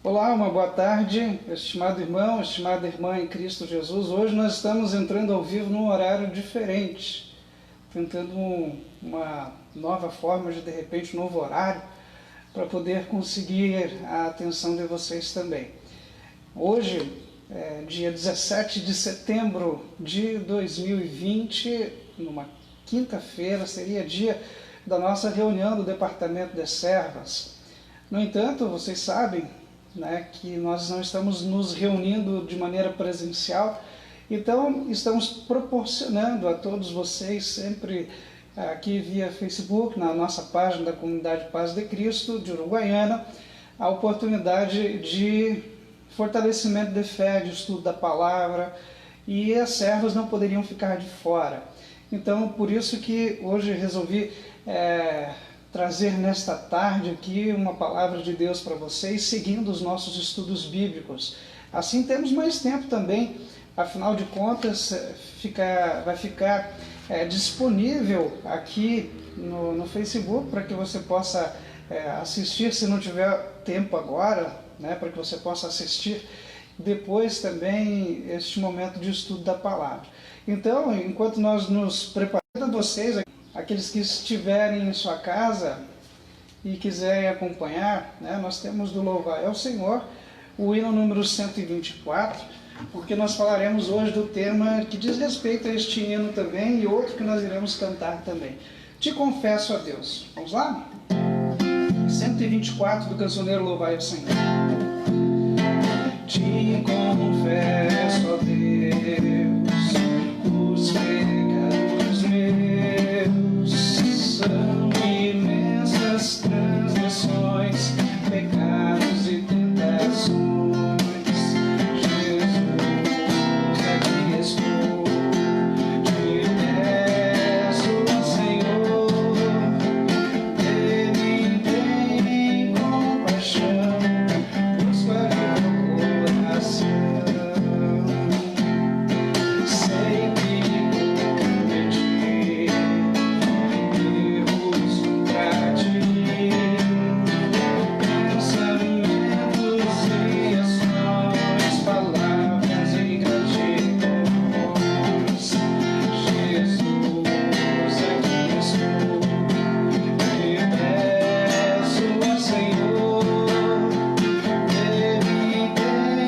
Olá, uma boa tarde, estimado irmão, estimada irmã em Cristo Jesus. Hoje nós estamos entrando ao vivo num horário diferente, tentando uma nova forma de repente, um novo horário, para poder conseguir a atenção de vocês também. Hoje, dia 17 de setembro de 2020, numa quinta-feira, seria dia da nossa reunião do Departamento de Servas. No entanto, vocês sabem, que nós não estamos nos reunindo de maneira presencial, então estamos proporcionando a todos vocês sempre aqui via Facebook, na nossa página da Comunidade Paz de Cristo de Uruguaiana, a oportunidade de fortalecimento de fé, de estudo da palavra, e as servas não poderiam ficar de fora. Então, por isso que hoje resolvi trazer nesta tarde aqui uma palavra de Deus para vocês, seguindo os nossos estudos bíblicos. Assim temos mais tempo também, afinal de contas vai ficar disponível aqui no Facebook para que você possa assistir, se não tiver tempo agora, para que você possa assistir depois também este momento de estudo da palavra. Então, enquanto nós nos preparamos a vocês, aqueles que estiverem em sua casa e quiserem acompanhar, nós temos do Louvai ao Senhor o hino número 124, porque nós falaremos hoje do tema que diz respeito a este hino também e outro que nós iremos cantar também. Te confesso a Deus. Vamos lá? 124 do cancioneiro Louvai ao Senhor. Te confesso a Deus, os pecados meus são imensas transgressões, pecados e tentações. Jesus, aqui estou, te peço, Senhor, tem compaixão, busca meu coração. Sei que cometi erros contra ti, pensamentos e ações, palavras e ingratidões. Jesus, aqui estou, te peço, Senhor,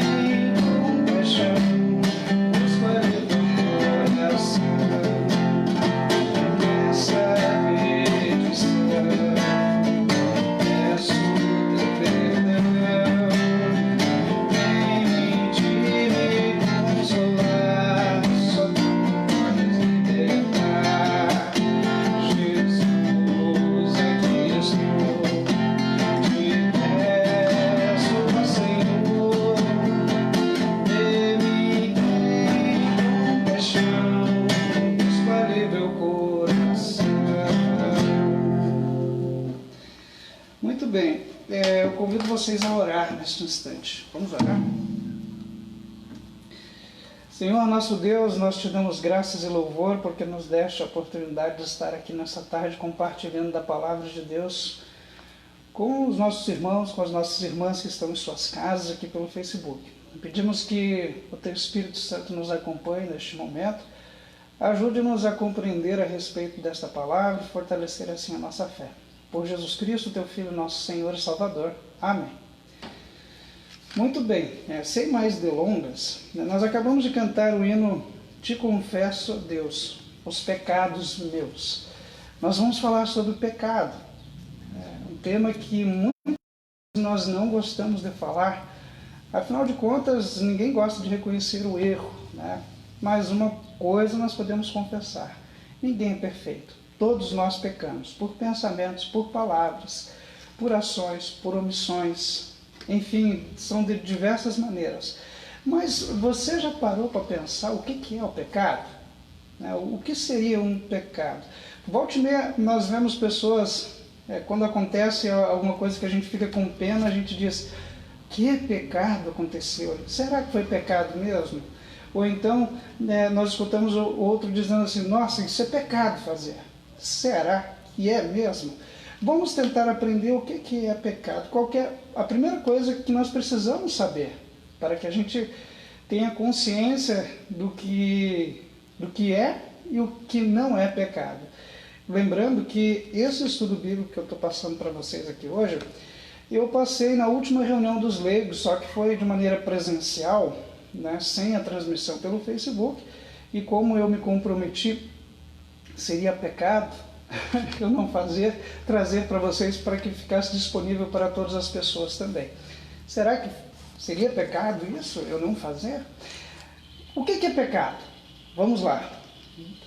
tem compaixão, escolhe teu coração. Nessa petição, peço teu perdão, vem me consolar, só tu podes libertar. Jesus, aqui estou, te peço, Senhor, tem compaixão, escolhe meu coração. Muito bem, eu convido vocês a orar neste instante. Vamos orar? Senhor, nosso Deus, nós te damos graças e louvor porque nos deste a oportunidade de estar aqui nessa tarde compartilhando da palavra de Deus com os nossos irmãos, com as nossas irmãs que estão em suas casas aqui pelo Facebook. Pedimos que o Teu Espírito Santo nos acompanhe neste momento, ajude-nos a compreender a respeito desta palavra e fortalecer assim a nossa fé. Por Jesus Cristo, Teu Filho, nosso Senhor e Salvador. Amém. Muito bem, sem mais delongas, nós acabamos de cantar o hino Te Confesso, Deus, os pecados meus. Nós vamos falar sobre o pecado, um tema que muitos nós não gostamos de falar, afinal de contas, ninguém gosta de reconhecer o erro, mas uma coisa nós podemos confessar, ninguém é perfeito. Todos nós pecamos, por pensamentos, por palavras, por ações, por omissões, enfim, são de diversas maneiras. Mas você já parou para pensar o que é o pecado? O que seria um pecado? Volta e meia, nós vemos pessoas, quando acontece alguma coisa que a gente fica com pena, a gente diz, que pecado aconteceu? Será que foi pecado mesmo? Ou então, nós escutamos outro dizendo assim, nossa, isso é pecado fazer. Será que é mesmo? Vamos tentar aprender o que é pecado, qual que é a primeira coisa que nós precisamos saber, para que a gente tenha consciência do que é e o que não é pecado. Lembrando que esse estudo bíblico que eu estou passando para vocês aqui hoje, eu passei na última reunião dos leigos, só que foi de maneira presencial, né, sem a transmissão pelo Facebook, e como eu me comprometi, seria pecado eu não trazer para vocês para que ficasse disponível para todas as pessoas também. Será que seria pecado isso, eu não fazer? O que é pecado? Vamos lá.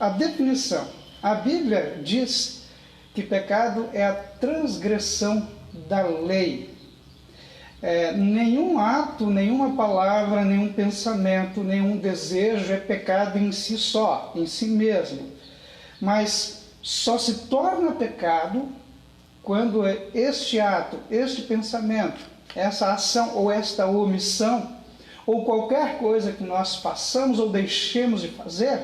A definição. A Bíblia diz que pecado é a transgressão da lei. Nenhum ato, nenhuma palavra, nenhum pensamento, nenhum desejo é pecado em si só, em si mesmo. Mas só se torna pecado quando este ato, este pensamento, essa ação ou esta omissão, ou qualquer coisa que nós façamos ou deixemos de fazer,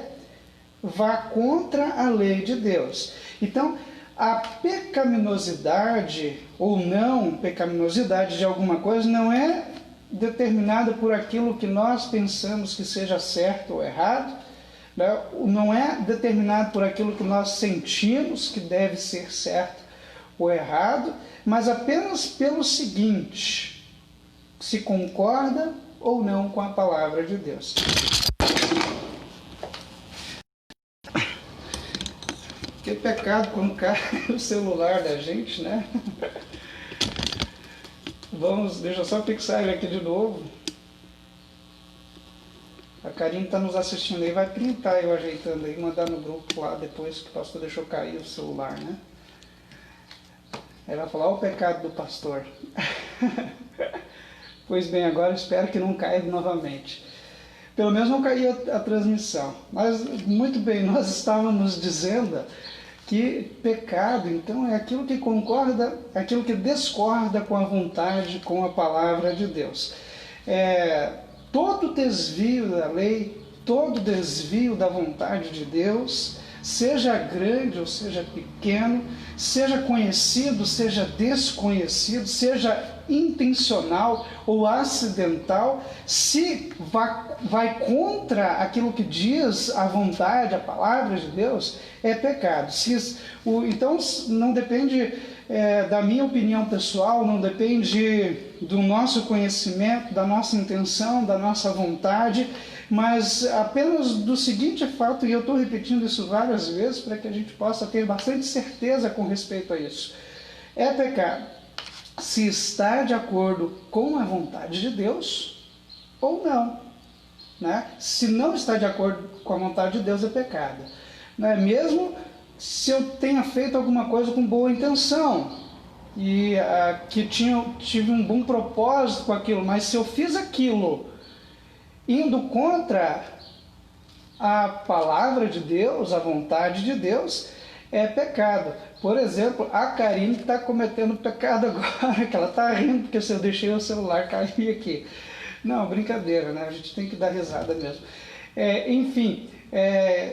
vá contra a lei de Deus. Então, a pecaminosidade ou não pecaminosidade de alguma coisa não é determinada por aquilo que nós pensamos que seja certo ou errado, não é determinado por aquilo que nós sentimos que deve ser certo ou errado, mas apenas pelo seguinte: se concorda ou não com a palavra de Deus. Que pecado quando cai o celular da gente, né? Deixa eu só fixar ele aqui de novo. A Karine está nos assistindo aí, vai printar eu ajeitando aí, mandar no grupo lá depois que o pastor deixou cair o celular, né? Aí vai falar, ó, o pecado do pastor. Pois bem, agora espero que não caia novamente. Pelo menos não caiu a transmissão. Mas, muito bem, nós estávamos dizendo que pecado, então, é aquilo que concorda, aquilo que discorda com a vontade, com a palavra de Deus. Todo desvio da lei, todo desvio da vontade de Deus, seja grande ou seja pequeno, seja conhecido, seja desconhecido, seja intencional ou acidental, se vai contra aquilo que diz a vontade, a palavra de Deus, é pecado. Então não depende da minha opinião pessoal, não depende do nosso conhecimento, da nossa intenção, da nossa vontade, mas apenas do seguinte fato, e eu estou repetindo isso várias vezes para que a gente possa ter bastante certeza com respeito a isso. É pecado se está de acordo com a vontade de Deus ou não. Né? Se não está de acordo com a vontade de Deus, é pecado. Né? Mesmo se eu tenha feito alguma coisa com boa intenção e que tive um bom propósito com aquilo, mas se eu fiz aquilo indo contra a palavra de Deus, a vontade de Deus, é pecado. Por exemplo, a Karine está cometendo pecado agora, que ela está rindo porque eu deixei o celular cair aqui. Não, brincadeira, né? A gente tem que dar risada mesmo. Enfim,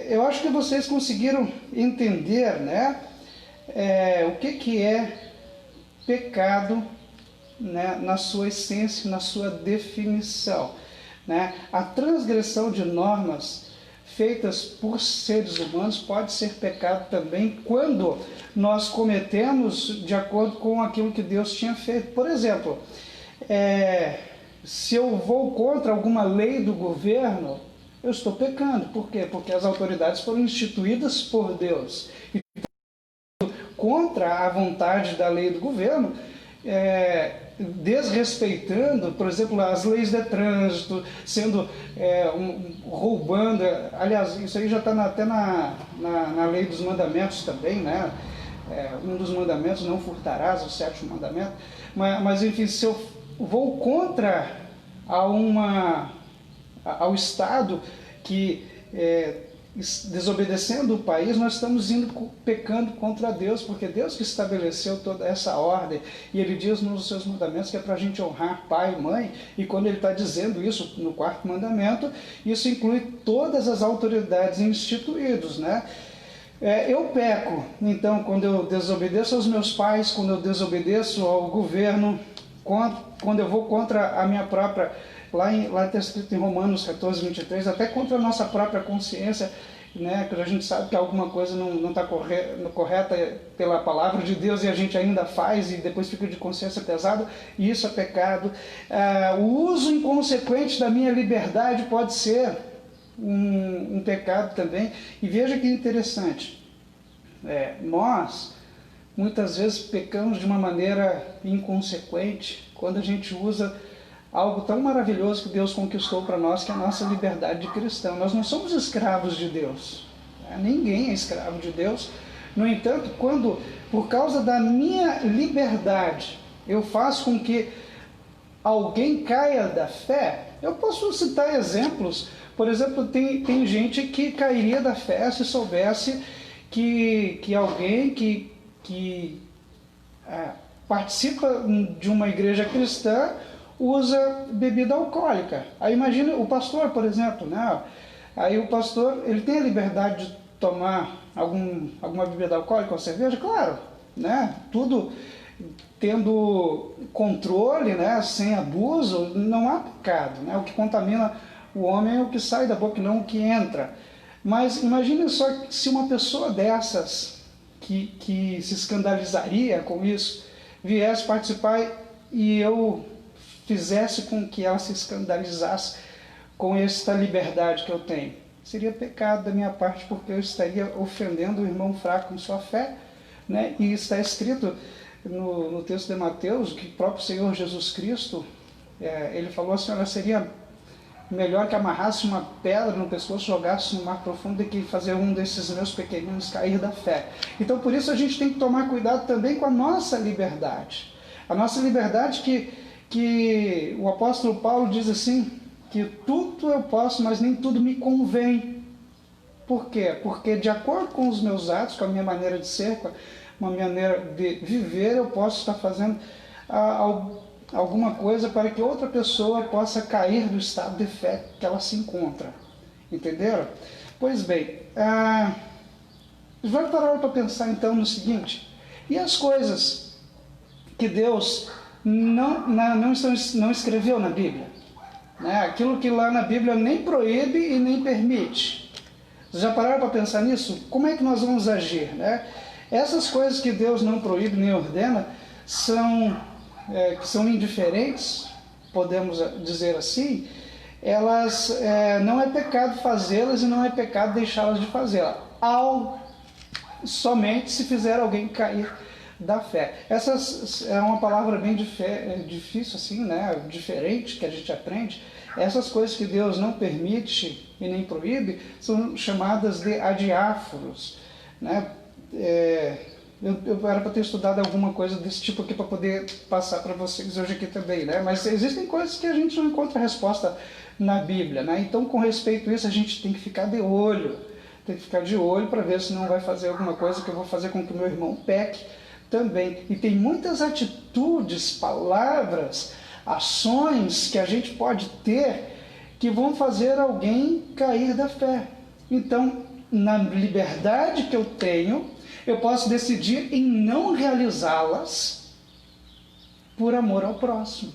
eu acho que vocês conseguiram entender, né? O que é pecado, né? Na sua essência, na sua definição. Né? A transgressão de normas feitas por seres humanos pode ser pecado também quando nós cometemos de acordo com aquilo que Deus tinha feito. Por exemplo, se eu vou contra alguma lei do governo, eu estou pecando. Por quê? Porque as autoridades foram instituídas por Deus. E contra a vontade da lei do governo, desrespeitando, por exemplo, as leis de trânsito, roubando. Aliás, isso aí já está até na lei dos mandamentos também, né? Um dos mandamentos, não furtarás, o 7º mandamento. Mas enfim, se eu vou contra ao Estado que desobedecendo o país, nós estamos pecando contra Deus, porque Deus que estabeleceu toda essa ordem, e Ele diz nos seus mandamentos que é para a gente honrar pai e mãe, e quando Ele está dizendo isso no 4º mandamento, isso inclui todas as autoridades instituídas, né? Eu peco, então, quando eu desobedeço aos meus pais, quando eu desobedeço ao governo, quando eu vou contra a minha própria, lá está escrito em Romanos 14, 23, até contra a nossa própria consciência, né, que a gente sabe que alguma coisa não está correta pela palavra de Deus e a gente ainda faz e depois fica de consciência pesada, e isso é pecado. O uso inconsequente da minha liberdade pode ser um pecado também. E veja que interessante, nós muitas vezes pecamos de uma maneira inconsequente quando a gente usa algo tão maravilhoso que Deus conquistou para nós, que é a nossa liberdade de cristão. Nós não somos escravos de Deus, ninguém é escravo de Deus. No entanto, quando, por causa da minha liberdade, eu faço com que alguém caia da fé, eu posso citar exemplos. Por exemplo, tem gente que cairia da fé se soubesse que alguém que participa de uma igreja cristã usa bebida alcoólica. Aí imagina o pastor, por exemplo, né? Aí o pastor, ele tem a liberdade de tomar alguma bebida alcoólica ou cerveja? Claro, né? Tudo tendo controle, né? Sem abuso, não há pecado, né? O que contamina o homem é o que sai da boca, não o que entra. Mas imagine só se uma pessoa dessas, que se escandalizaria com isso, viesse participar e eu fizesse com que ela se escandalizasse com esta liberdade que eu tenho. Seria pecado da minha parte, porque eu estaria ofendendo o irmão fraco em sua fé, né? E está escrito no texto de Mateus que o próprio Senhor Jesus Cristo, ele falou assim: olha, seria melhor que amarrasse uma pedra no pescoço, jogasse no mar profundo, do que fazer um desses meus pequeninos cair da fé. Então, por isso a gente tem que tomar cuidado também com a nossa liberdade. A nossa liberdade que o apóstolo Paulo diz assim, que tudo eu posso, mas nem tudo me convém. Por quê? Porque de acordo com os meus atos, com a minha maneira de ser, com a minha maneira de viver, eu posso estar fazendo alguma coisa para que outra pessoa possa cair do estado de fé que ela se encontra. Entenderam? Pois bem, vai parar para pensar então no seguinte: e as coisas que Deus não escreveu na Bíblia? Né? Aquilo que lá na Bíblia nem proíbe e nem permite. Vocês já pararam para pensar nisso? Como é que nós vamos agir? Né? Essas coisas que Deus não proíbe nem ordena que são indiferentes, podemos dizer assim, elas não é pecado fazê-las e não é pecado deixá-las de fazê-las, somente se fizer alguém cair da fé. Essa é uma palavra bem difícil assim, né? Diferente, que a gente aprende. Essas coisas que Deus não permite e nem proíbe são chamadas de adiáforos, né? Eu era para ter estudado alguma coisa desse tipo aqui para poder passar para vocês hoje aqui também, né? Mas existem coisas que a gente não encontra resposta na Bíblia, né? Então, com respeito a isso, a gente tem que ficar de olho. Tem que ficar de olho para ver se não vai fazer alguma coisa que eu vou fazer com que o meu irmão peque também. E tem muitas atitudes, palavras, ações que a gente pode ter que vão fazer alguém cair da fé. Então, na liberdade que eu tenho, eu posso decidir em não realizá-las por amor ao próximo.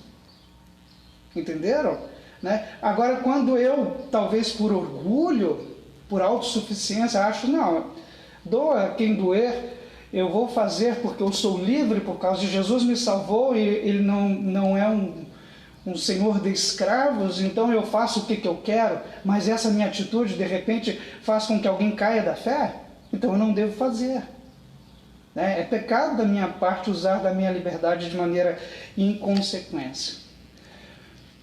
Entenderam? Né? Agora, quando eu, talvez por orgulho, por autossuficiência, acho, não, doa quem doer, eu vou fazer porque eu sou livre por causa de Jesus me salvou e ele não é um senhor de escravos, então eu faço o que eu quero, mas essa minha atitude, de repente, faz com que alguém caia da fé, então eu não devo fazer. É pecado da minha parte usar da minha liberdade de maneira inconsequência.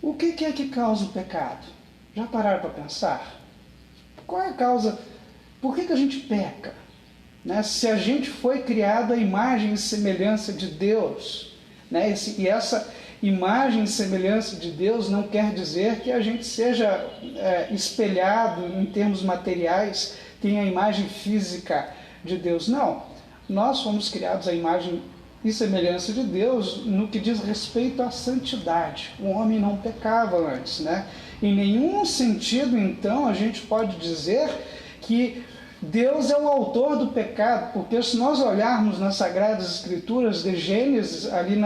O que é que causa o pecado? Já pararam para pensar? Qual é a causa? Por que a gente peca? Né? Se a gente foi criado à imagem e semelhança de Deus, né? E essa imagem e semelhança de Deus não quer dizer que a gente seja espelhado em termos materiais, tenha a imagem física de Deus. Não. Nós fomos criados à imagem e semelhança de Deus no que diz respeito à santidade. O homem não pecava antes, né? Em nenhum sentido, então, a gente pode dizer que Deus é o autor do pecado, porque se nós olharmos nas Sagradas Escrituras de Gênesis, ali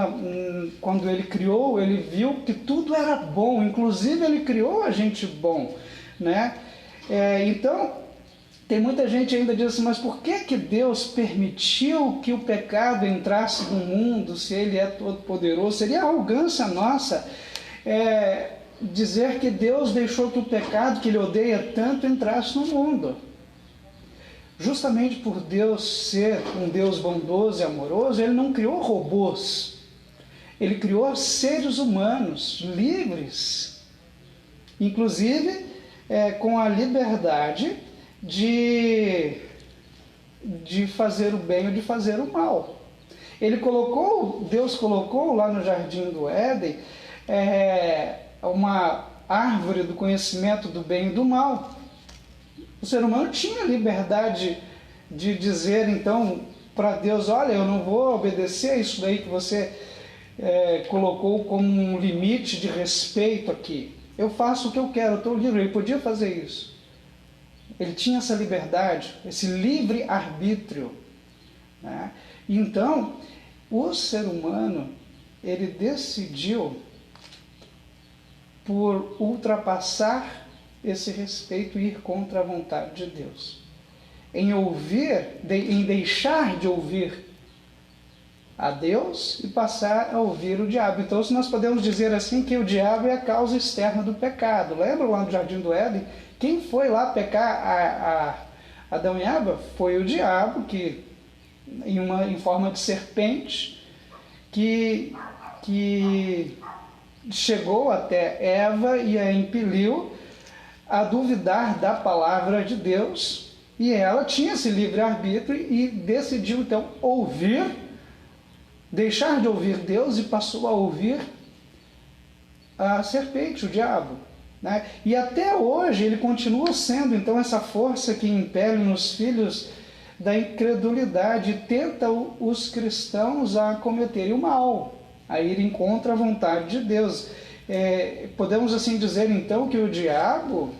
quando ele criou, ele viu que tudo era bom, inclusive ele criou a gente bom, né? Então, tem muita gente ainda diz assim, mas por que Deus permitiu que o pecado entrasse no mundo, se ele é todo poderoso? Seria arrogância nossa dizer que Deus deixou que o pecado, que ele odeia tanto, entrasse no mundo. Justamente por Deus ser um Deus bondoso e amoroso, ele não criou robôs. Ele criou seres humanos, livres. Inclusive, com a liberdade de fazer o bem ou de fazer o mal. Deus colocou lá no Jardim do Éden uma árvore do conhecimento do bem e do mal. O ser humano tinha liberdade de dizer, então, para Deus, olha, eu não vou obedecer isso daí que você colocou como um limite de respeito aqui. Eu faço o que eu quero, eu estou livre. Ele podia fazer isso. Ele tinha essa liberdade, esse livre-arbítrio, né? Então, o ser humano, ele decidiu por ultrapassar esse respeito e ir contra a vontade de Deus. Em deixar de ouvir a Deus e passar a ouvir o diabo. Então, se nós podemos dizer assim que o diabo é a causa externa do pecado. Lembra lá no Jardim do Éden? Quem foi lá pecar a Adão e Eva? Foi o diabo, que em forma de serpente, que chegou até Eva e a impeliu a duvidar da palavra de Deus, e ela tinha esse livre-arbítrio e decidiu então deixar de ouvir Deus e passou a ouvir a serpente, o diabo, né? E até hoje ele continua sendo então essa força que impele nos filhos da incredulidade e tenta os cristãos a cometerem o mal, a irem contra a vontade de Deus. Podemos assim dizer então que o diabo,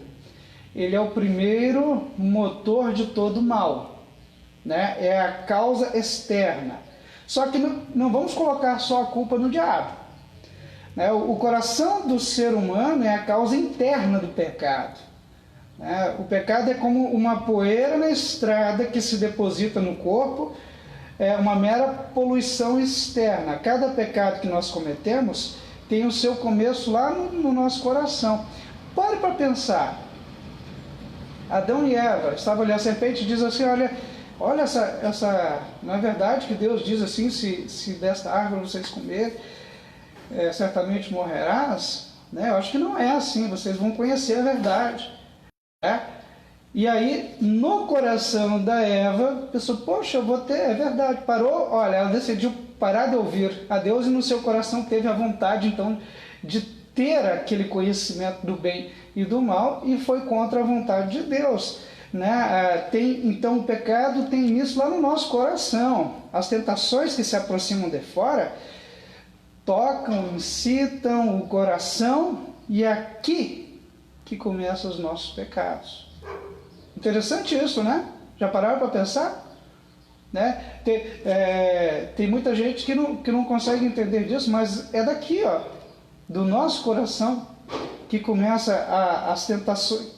ele é o primeiro motor de todo mal, né? É a causa externa. Só que não vamos colocar só a culpa no diabo, né? O coração do ser humano é a causa interna do pecado, né? O pecado é como uma poeira na estrada que se deposita no corpo, é uma mera poluição externa. Cada pecado que nós cometemos tem o seu começo lá no nosso coração. Pare para pensar. Adão e Eva estavam ali, a serpente diz assim, olha essa, não é verdade que Deus diz assim, se desta árvore vocês comerem, certamente morrerás, né? Eu acho que não é assim, vocês vão conhecer a verdade, né? E aí, no coração da Eva, pensou, poxa, eu vou ter, é verdade, parou, olha, ela decidiu parar de ouvir a Deus e no seu coração teve a vontade, então, de ter aquele conhecimento do bem e do mal e foi contra a vontade de Deus, né? Então, o pecado tem início lá no nosso coração. As tentações que se aproximam de fora tocam, incitam o coração e é aqui que começam os nossos pecados. Interessante isso, né? Já pararam para pensar? Né? Tem muita gente que não consegue entender disso, mas é daqui, ó, do nosso coração, que começa as tentações,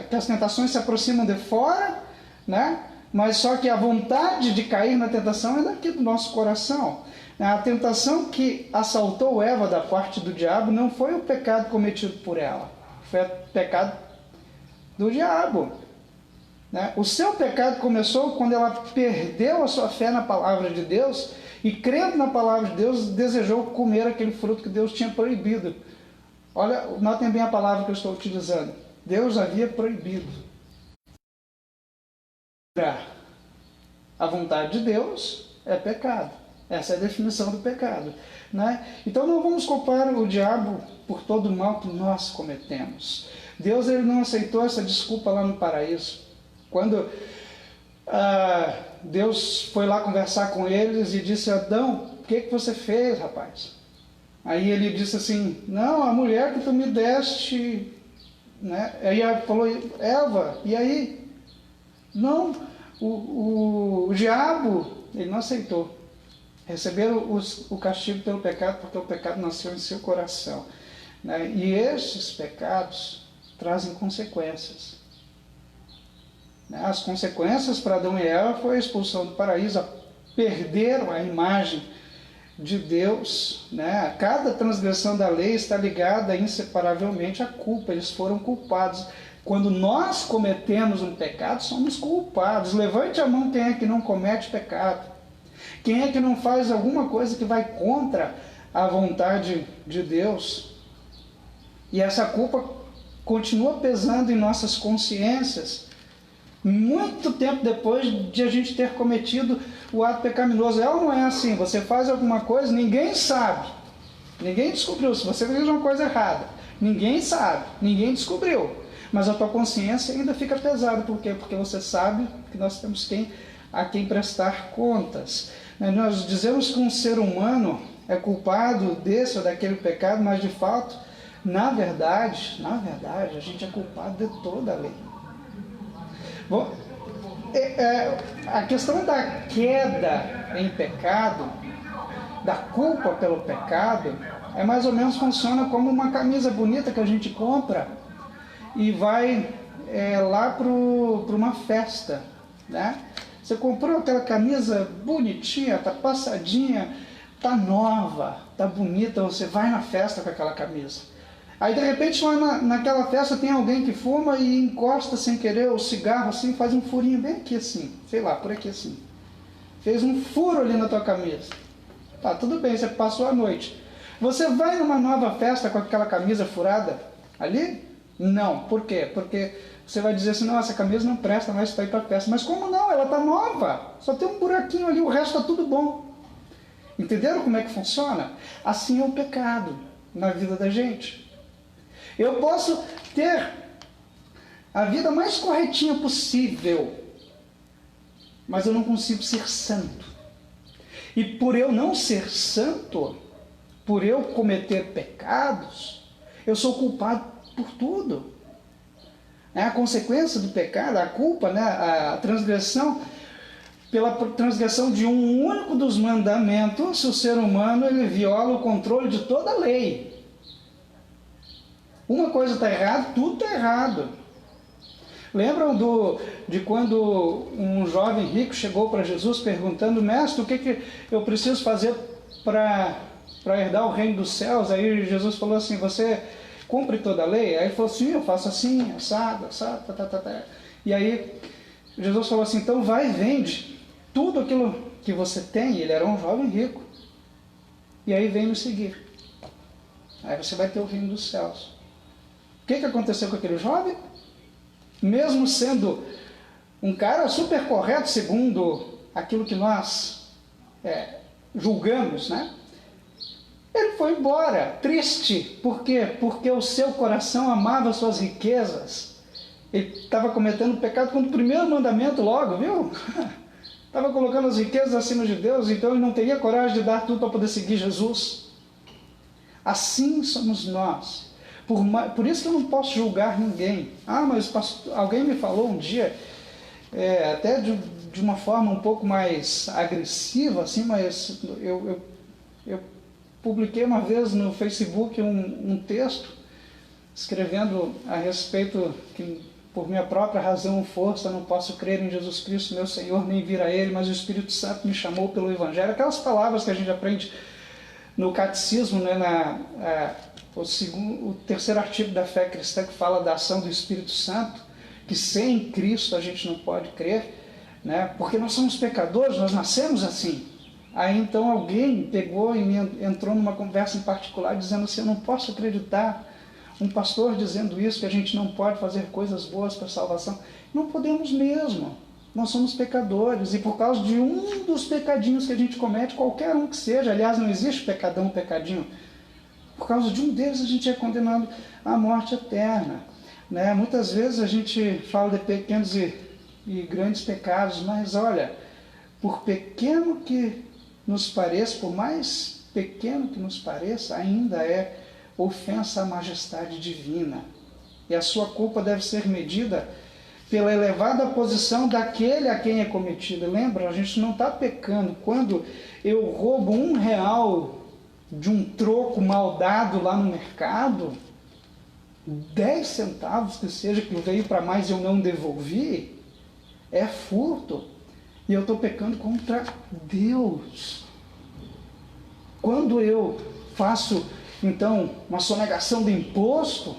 que as tentações se aproximam de fora, né? Mas só que a vontade de cair na tentação é daqui do nosso coração. A tentação que assaltou Eva da parte do diabo não foi o pecado cometido por ela, foi o pecado do diabo, né? O seu pecado começou quando ela perdeu a sua fé na palavra de Deus e, crendo na palavra de Deus, desejou comer aquele fruto que Deus tinha proibido. Olha, notem bem a palavra que eu estou utilizando. Deus havia proibido. A vontade de Deus é pecado. Essa é a definição do pecado, né? Então não vamos culpar o diabo por todo o mal que nós cometemos. Deus, ele não aceitou essa desculpa lá no paraíso. Quando Deus foi lá conversar com eles e disse, Adão, o que você fez, rapaz? Aí ele disse assim, não, a mulher que tu me deste, né? Aí ela falou, Eva, e aí? Não, o diabo, ele não aceitou. Receberam o castigo pelo pecado, porque o pecado nasceu em seu coração. Né? E esses pecados trazem consequências. Né? As consequências para Adão e Eva foi a expulsão do paraíso, perderam a imagem de Deus. Né? Cada transgressão da lei está ligada inseparavelmente à culpa, eles foram culpados. Quando nós cometemos um pecado, somos culpados. Levante a mão quem é que não comete pecado. Quem é que não faz alguma coisa que vai contra a vontade de Deus? E essa culpa continua pesando em nossas consciências, muito tempo depois de a gente ter cometido o ato pecaminoso. É ou não é assim? Você faz alguma coisa, ninguém sabe. Ninguém descobriu. Se você fez uma coisa errada, ninguém sabe, ninguém descobriu. Mas a tua consciência ainda fica pesada. Por quê? Porque você sabe que nós temos a quem prestar contas. Nós dizemos que um ser humano é culpado desse ou daquele pecado, mas de fato, na verdade, a gente é culpado de toda a lei. Bom, a questão da queda em pecado, da culpa pelo pecado, mais ou menos funciona como uma camisa bonita que a gente compra e vai lá para uma festa, né? Você comprou aquela camisa bonitinha, tá passadinha, tá nova, tá bonita, você vai na festa com aquela camisa. Aí de repente lá naquela festa tem alguém que fuma e encosta sem querer o cigarro assim, faz um furinho bem aqui assim, sei lá, por aqui assim. Fez um furo ali na tua camisa. Tá, tudo bem, você passou a noite. Você vai numa nova festa com aquela camisa furada ali? Não. Por quê? Porque você vai dizer assim, não, essa camisa não presta mais para ir para a festa. Mas como não? Ela está nova. Só tem um buraquinho ali, o resto está tudo bom. Entenderam como é que funciona? Assim é o pecado na vida da gente. Eu posso ter a vida mais corretinha possível, mas eu não consigo ser santo. E por eu não ser santo, por eu cometer pecados, eu sou culpado por tudo. A consequência do pecado, a culpa, né, a transgressão, pela transgressão de um único dos mandamentos, o ser humano ele viola o controle de toda a lei. Uma coisa está errada, tudo está errado. Lembram de quando um jovem rico chegou para Jesus perguntando, mestre, o que eu preciso fazer para herdar o reino dos céus? Aí Jesus falou assim, você cumpre toda a lei? Aí ele falou assim, eu faço assim, assado, tá. E aí Jesus falou assim, então vai e vende tudo aquilo que você tem. Ele era um jovem rico. E aí vem me seguir. Aí você vai ter o reino dos céus. O que aconteceu com aquele jovem? Mesmo sendo um cara super correto, segundo aquilo que nós julgamos, né? Ele foi embora, triste. Por quê? Porque o seu coração amava suas riquezas. Ele estava cometendo pecado contra o primeiro mandamento logo, viu? Estava colocando as riquezas acima de Deus, então ele não teria coragem de dar tudo para poder seguir Jesus. Assim somos nós. Por isso que eu não posso julgar ninguém. Ah, mas pastor, alguém me falou um dia, até de uma forma um pouco mais agressiva, assim, mas eu publiquei uma vez no Facebook um texto escrevendo a respeito que por minha própria razão ou força não posso crer em Jesus Cristo, meu Senhor, nem vir a Ele, mas o Espírito Santo me chamou pelo Evangelho. Aquelas palavras que a gente aprende no catecismo, né, o terceiro artigo da fé cristã, que fala da ação do Espírito Santo, que sem Cristo a gente não pode crer, né, porque nós somos pecadores, nós nascemos assim. Aí então alguém pegou e entrou numa conversa em particular dizendo assim, eu não posso acreditar, um pastor dizendo isso, que a gente não pode fazer coisas boas para a salvação. Não podemos mesmo, nós somos pecadores, e por causa de um dos pecadinhos que a gente comete, qualquer um que seja, aliás não existe pecadão, pecadinho, por causa de um deles a gente é condenado à morte eterna, né? Muitas vezes a gente fala de pequenos e grandes pecados, mas olha, por pequeno que nos pareça, por mais pequeno que nos pareça, ainda é ofensa à majestade divina. E a sua culpa deve ser medida pela elevada posição daquele a quem é cometido. Lembra, a gente não está pecando. Quando eu roubo R$ 1 de um troco mal dado lá no mercado, 10 centavos que seja, que veio para mais e eu não devolvi, é furto. E eu estou pecando contra Deus. Quando eu faço, então, uma sonegação do imposto,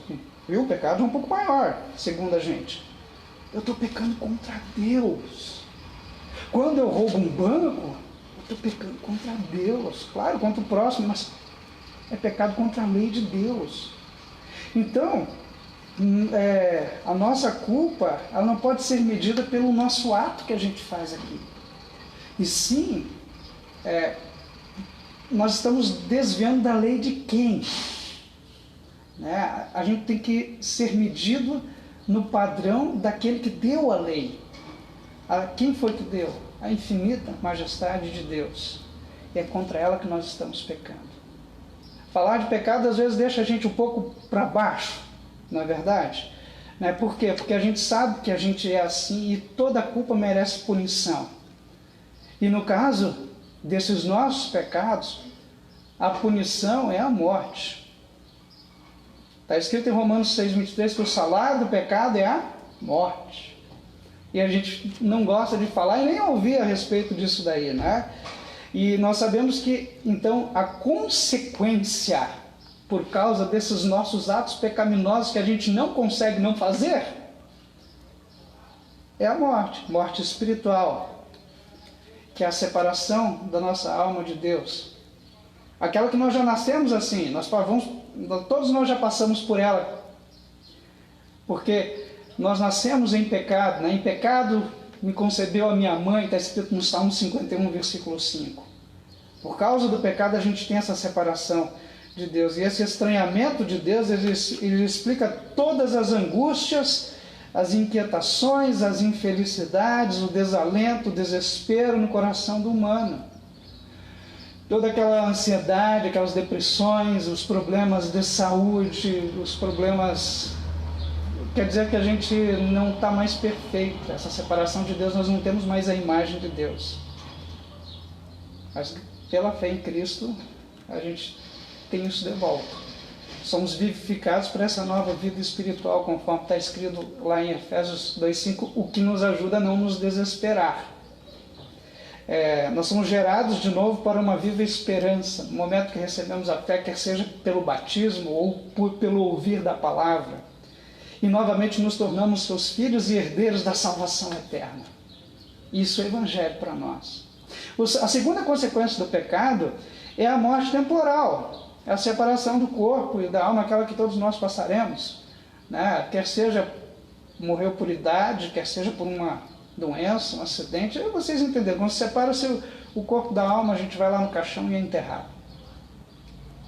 o pecado é um pouco maior, segundo a gente. Eu estou pecando contra Deus. Quando eu roubo um banco, eu estou pecando contra Deus. Claro, contra o próximo, mas é pecado contra a lei de Deus. Então, a nossa culpa, ela não pode ser medida pelo nosso ato que a gente faz aqui. E sim, nós estamos desviando da lei de quem? Né? A gente tem que ser medido no padrão daquele que deu a lei. Quem foi que deu? A infinita majestade de Deus. E é contra ela que nós estamos pecando. Falar de pecado às vezes deixa a gente um pouco para baixo, não é verdade? Né? Por quê? Porque a gente sabe que a gente é assim e toda culpa merece punição. E no caso desses nossos pecados, a punição é a morte. Está escrito em Romanos 6,23 que o salário do pecado é a morte. E a gente não gosta de falar e nem ouvir a respeito disso daí, né? E nós sabemos que, então, a consequência, por causa desses nossos atos pecaminosos que a gente não consegue não fazer, é a morte, morte espiritual, que é a separação da nossa alma de Deus. Aquela que nós já nascemos assim, todos nós já passamos por ela, porque nós nascemos em pecado, né? Em pecado me concebeu a minha mãe, está escrito no Salmo 51, versículo 5. Por causa do pecado a gente tem essa separação de Deus, e esse estranhamento de Deus, ele explica todas as angústias, as inquietações, as infelicidades, o desalento, o desespero no coração do humano. Toda aquela ansiedade, aquelas depressões, os problemas de saúde, os problemas... Quer dizer que a gente não está mais perfeito. Essa separação de Deus, nós não temos mais a imagem de Deus. Mas pela fé em Cristo, a gente tem isso de volta. Somos vivificados para essa nova vida espiritual, conforme está escrito lá em Efésios 2,5, o que nos ajuda a não nos desesperar. Nós somos gerados de novo para uma viva esperança, no momento que recebemos a fé, quer seja pelo batismo ou pelo ouvir da palavra. E novamente nos tornamos seus filhos e herdeiros da salvação eterna. Isso é evangelho para nós. A segunda consequência do pecado é a morte temporal, é a separação do corpo e da alma, aquela que todos nós passaremos, né? Quer seja morreu por idade, quer seja por uma doença, um acidente, aí vocês entenderam, quando se separa o corpo da alma, a gente vai lá no caixão e é enterrado.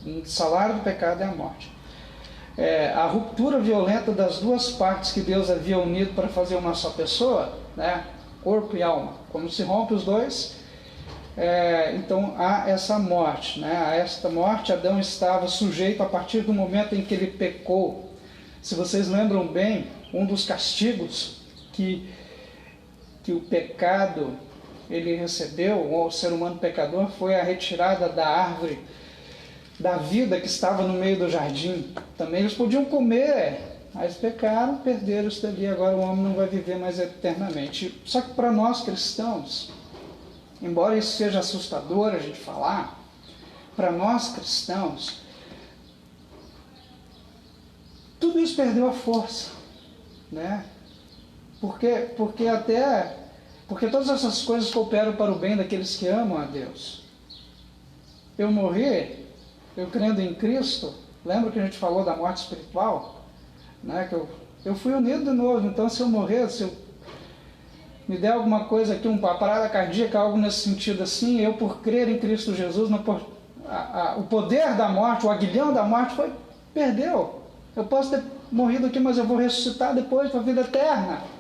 O salário do pecado é a morte. A ruptura violenta das duas partes que Deus havia unido para fazer uma só pessoa, né? Corpo e alma. Quando se rompe os dois, então há essa morte, né? A esta morte Adão estava sujeito a partir do momento em que ele pecou. Se vocês lembram bem, um dos castigos que o pecado ele recebeu, o ser humano pecador, foi a retirada da árvore da vida que estava no meio do jardim. Também eles podiam comer, mas pecaram, perderam isso dali, agora o homem não vai viver mais eternamente. Só que para nós cristãos, embora isso seja assustador a gente falar, para nós cristãos, tudo isso perdeu a força, né? Porque todas essas coisas cooperam para o bem daqueles que amam a Deus. Eu morri, eu crendo em Cristo, lembra que a gente falou da morte espiritual? Né? Que eu fui unido de novo, então se eu morrer, se eu me der alguma coisa aqui, uma parada cardíaca, algo nesse sentido assim, eu por crer em Cristo Jesus, o poder da morte, o aguilhão da morte perdeu. Eu posso ter morrido aqui, mas eu vou ressuscitar depois para a vida eterna.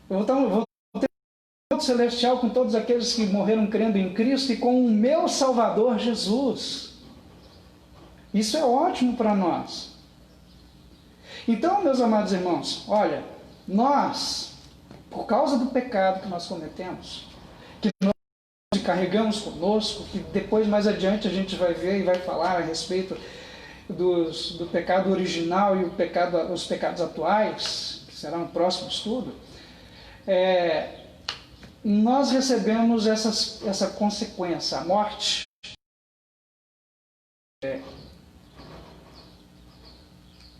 Eu vou ter um celestial com todos aqueles que morreram crendo em Cristo e com o meu Salvador Jesus. Isso é ótimo para nós. Então, meus amados irmãos, olha, Nós, por causa do pecado que nós cometemos, que nós carregamos conosco, que depois mais adiante a gente vai ver e vai falar a respeito do pecado original e os pecados atuais, que será no próximo estudo, nós recebemos essa consequência, a morte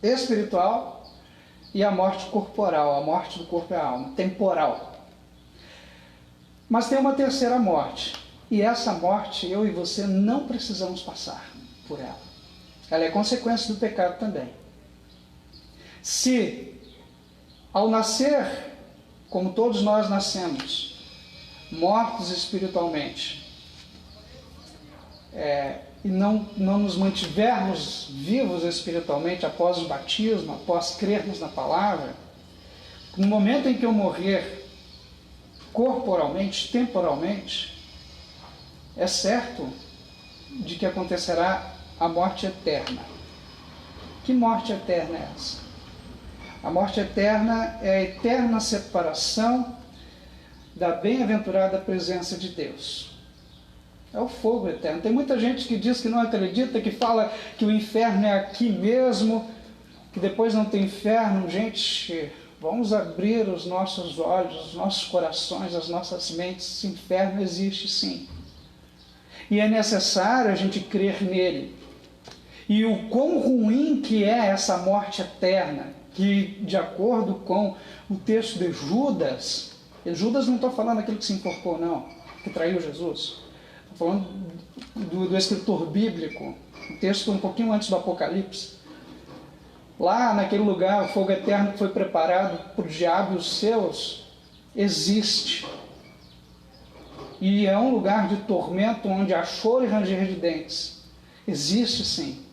espiritual e a morte corporal, a morte do corpo e a alma, temporal. Mas tem uma terceira morte, e essa morte eu e você não precisamos passar por ela. Ela é consequência do pecado também. Se, ao nascer, como todos nós nascemos, mortos espiritualmente, e não nos mantivermos vivos espiritualmente após o batismo, após crermos na palavra, no momento em que eu morrer corporalmente, temporalmente, é certo de que acontecerá a morte eterna. Que morte eterna é essa? A morte eterna é a eterna separação da bem-aventurada presença de Deus. É o fogo eterno. Tem muita gente que diz que não acredita, que fala que o inferno é aqui mesmo, que depois não tem inferno. Gente, vamos abrir os nossos olhos, os nossos corações, as nossas mentes. O inferno existe sim. E é necessário a gente crer nele. E o quão ruim que é essa morte eterna, que de acordo com o texto de Judas, Judas não estou falando aquele que se enforcou não, que traiu Jesus, estou falando do escritor bíblico, um texto um pouquinho antes do Apocalipse. Lá naquele lugar, o fogo eterno que foi preparado por diabo e os seus, existe. E é um lugar de tormento onde há choro e ranger de dentes. Existe sim.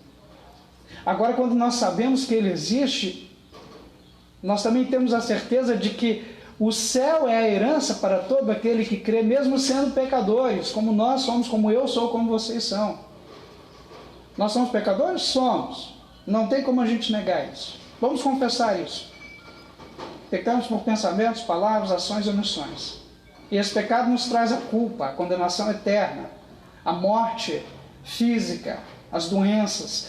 Agora, quando nós sabemos que ele existe, nós também temos a certeza de que o céu é a herança para todo aquele que crê, mesmo sendo pecadores, como nós somos, como eu sou, como vocês são. Nós somos pecadores? Somos. Não tem como a gente negar isso. Vamos confessar isso. Pecamos por pensamentos, palavras, ações e omissões. E esse pecado nos traz a culpa, a condenação eterna, a morte física, as doenças,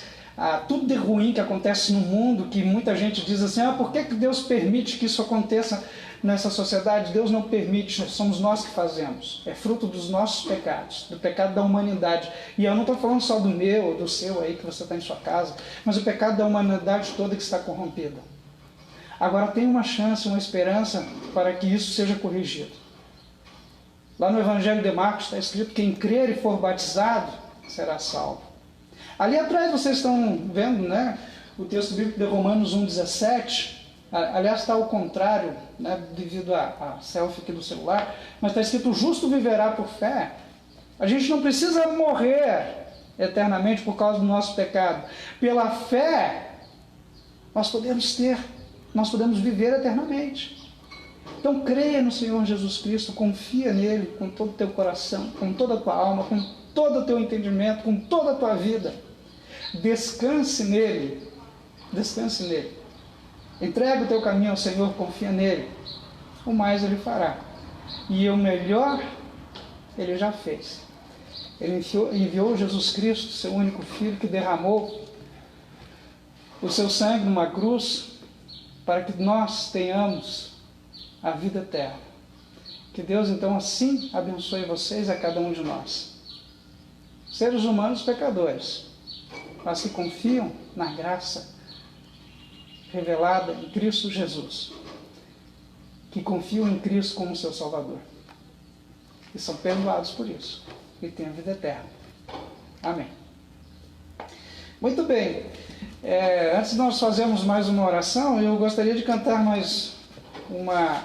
tudo de ruim que acontece no mundo, que muita gente diz assim, por que Deus permite que isso aconteça nessa sociedade? Deus não permite, somos nós que fazemos. É fruto dos nossos pecados, do pecado da humanidade. E eu não estou falando só do meu ou do seu aí que você está em sua casa, mas o pecado da humanidade toda que está corrompida. Agora tem uma chance, uma esperança para que isso seja corrigido. Lá no Evangelho de Marcos está escrito, quem crer e for batizado será salvo. Ali atrás vocês estão vendo, né, o texto bíblico de Romanos 1,17, aliás está ao contrário, né, devido à selfie aqui do celular, mas está escrito, o justo viverá por fé. A gente não precisa morrer eternamente por causa do nosso pecado. Pela fé, nós podemos viver eternamente. Então creia no Senhor Jesus Cristo, confia nele com todo o teu coração, com toda a tua alma, com todo o teu entendimento, com toda a tua vida. Descanse nele. Descanse nele. Entrega o teu caminho ao Senhor, confia nele. O mais ele fará. E o melhor, ele já fez. Ele enviou Jesus Cristo, seu único Filho, que derramou o seu sangue numa cruz, para que nós tenhamos a vida eterna. Que Deus, então, assim abençoe vocês, a cada um de nós. Seres humanos pecadores, mas que confiam na graça revelada em Cristo Jesus, que confiam em Cristo como seu Salvador, e são perdoados por isso, e têm a vida eterna. Amém. Muito bem, antes de nós fazermos mais uma oração, eu gostaria de cantar mais uma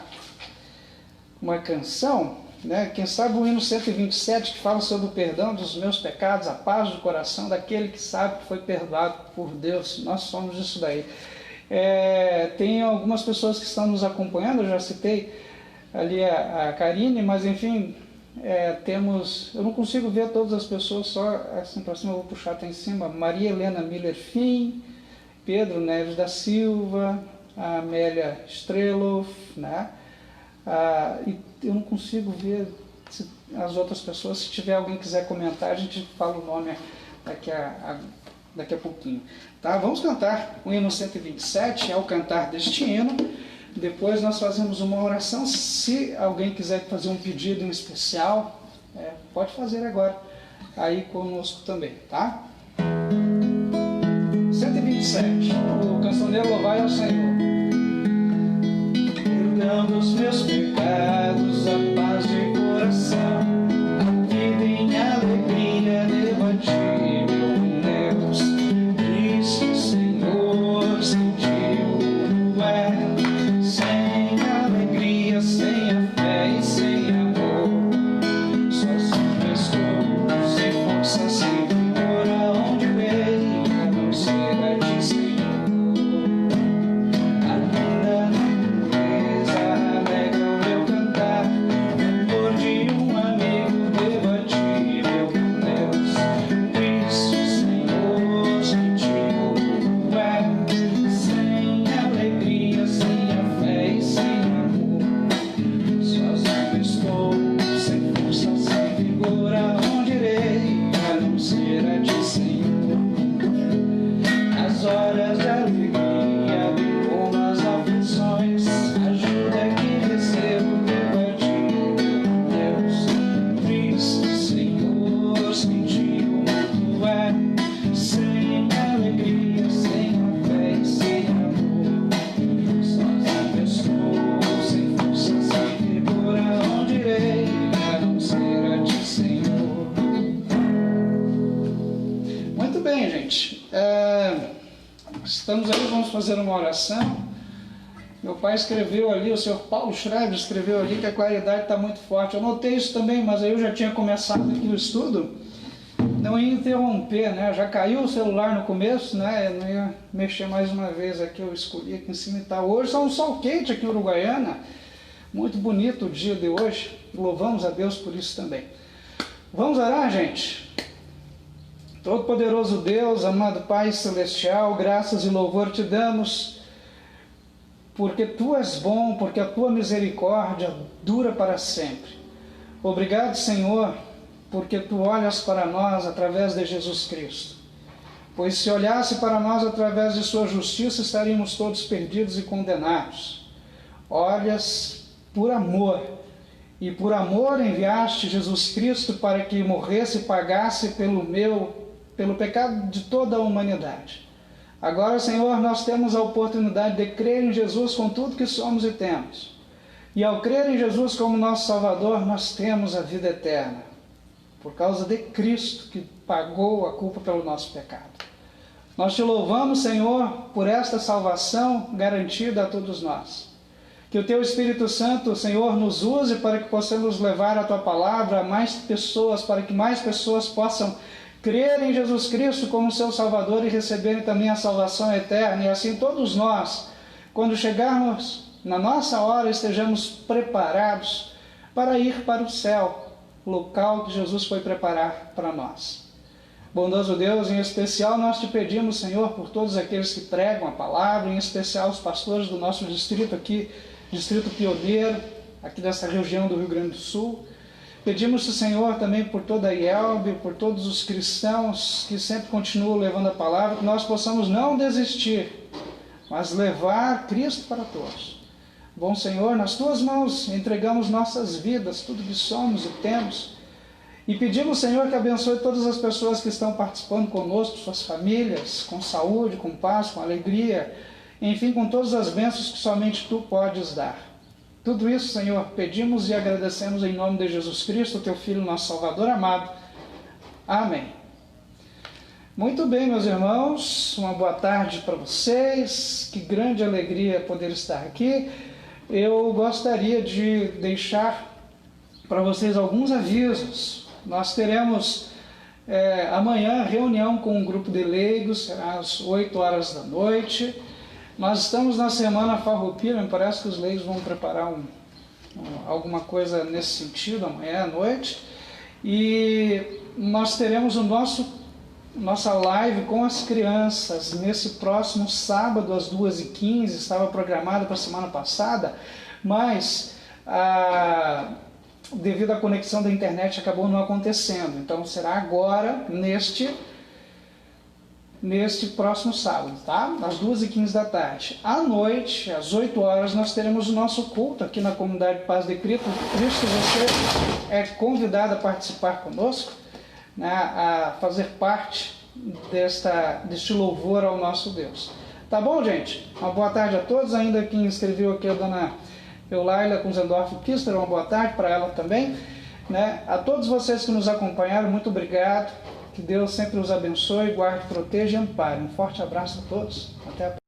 canção, né? Quem sabe o hino 127, que fala sobre o perdão dos meus pecados, a paz do coração daquele que sabe que foi perdoado por Deus. Nós somos isso daí. Tem algumas pessoas que estão nos acompanhando, eu já citei ali a Karine, mas enfim, eu não consigo ver todas as pessoas, só assim para cima eu vou puxar até em cima, Maria Helena Miller Fim, Pedro Neves da Silva, a Amélia Streloff, né? E eu não consigo ver as outras pessoas. Se tiver alguém que quiser comentar, a gente fala o nome daqui a pouquinho. Tá? Vamos cantar o hino 127, é o cantar deste hino. Depois nós fazemos uma oração. Se alguém quiser fazer um pedido em especial, pode fazer agora, aí conosco também, tá? 127, o cancioneiro Louvai ao Senhor. Perdão dos meus pecados, a paz de coração, a vida em alegria, devo a ti, meu Deus. Cristo, Senhor, sem ti o mundo é sem alegria, sem a fé e sem amor. Sozinho estou, sem força, sem vigor, aonde irei, a não ser a ti, Senhor. Ainda na pureza alegra o meu cantar, amor de um amigo, devo a ti, meu Deus. Cristo, Senhor, sem ti o mundo é sem alegria, sem a fé e sem amor. Sozinho estou, sem força, sem vigor, aonde irei, a não ser a ti, Senhor. As horas de alegria, bem como as aflições, ajuda que recebo, devo a ti, meu Deus. Cristo, Senhor, sem ti o mundo é sem alegria, sem a fé e sem amor. Sozinho estou, sem força, sem vigor, aonde irei, a não ser a ti, Senhor. Muito bem, gente. Estamos aí, vamos fazer uma oração. Meu pai escreveu ali, o senhor Paulo Schreiber escreveu ali que a claridade está muito forte. Eu notei isso também, mas aí eu já tinha começado aqui o estudo. Não ia interromper, né? Já caiu o celular no começo, né? Eu não ia mexer mais uma vez aqui, eu escolhi aqui em cima e tal. Hoje está um sol quente aqui em Uruguaiana. Muito bonito o dia de hoje. Louvamos a Deus por isso também. Vamos orar, gente? Todo-Poderoso Deus, amado Pai Celestial, graças e louvor te damos, porque Tu és bom, porque a Tua misericórdia dura para sempre. Obrigado, Senhor, porque Tu olhas para nós através de Jesus Cristo. Pois se olhasse para nós através de Sua justiça, estaríamos todos perdidos e condenados. Olhas por amor, e por amor enviaste Jesus Cristo para que morresse e pagasse pelo pecado de toda a humanidade. Agora, Senhor, nós temos a oportunidade de crer em Jesus com tudo que somos e temos. E ao crer em Jesus como nosso Salvador, nós temos a vida eterna, por causa de Cristo que pagou a culpa pelo nosso pecado. Nós te louvamos, Senhor, por esta salvação garantida a todos nós. Que o Teu Espírito Santo, Senhor, nos use para que possamos levar a Tua palavra a mais pessoas, para que mais pessoas possam crer em Jesus Cristo como seu Salvador e receberem também a salvação eterna. E assim todos nós, quando chegarmos na nossa hora, estejamos preparados para ir para o céu, local que Jesus foi preparar para nós. Bondoso Deus, em especial nós te pedimos, Senhor, por todos aqueles que pregam a palavra, em especial os pastores do nosso distrito aqui, Distrito Pioneiro, aqui dessa região do Rio Grande do Sul. Pedimos-te, Senhor, também por toda a IELB, por todos os cristãos que sempre continuam levando a palavra, que nós possamos não desistir, mas levar Cristo para todos. Bom Senhor, nas Tuas mãos entregamos nossas vidas, tudo que somos e temos, e pedimos, Senhor, que abençoe todas as pessoas que estão participando conosco, suas famílias, com saúde, com paz, com alegria, enfim, com todas as bênçãos que somente Tu podes dar. Tudo isso, Senhor, pedimos e agradecemos em nome de Jesus Cristo, Teu Filho, nosso Salvador amado. Amém. Muito bem, meus irmãos, uma boa tarde para vocês, que grande alegria poder estar aqui. Eu gostaria de deixar para vocês alguns avisos. Nós teremos amanhã reunião com um grupo de leigos, será às 8 horas da noite. Nós estamos na semana farroupilha, me parece que os leigos vão preparar alguma coisa nesse sentido amanhã à noite. E nós teremos o nosso nossa live com as crianças nesse próximo sábado às 2h15, estava programada para a semana passada, mas devido à conexão da internet acabou não acontecendo. Então será agora, neste próximo sábado, tá? Às 2h15 da tarde. À noite, às 8 horas, nós teremos o nosso culto aqui na comunidade Paz de Cristo. Você é convidado a participar conosco, né, a fazer parte deste louvor ao nosso Deus. Tá bom, gente? Uma boa tarde a todos. Ainda quem escreveu aqui é a dona Eulaila Kunzendorf Kister, uma boa tarde para ela também. Né? A todos vocês que nos acompanharam, muito obrigado. Que Deus sempre os abençoe, guarde, proteja e ampare. Um forte abraço a todos. Até a próxima.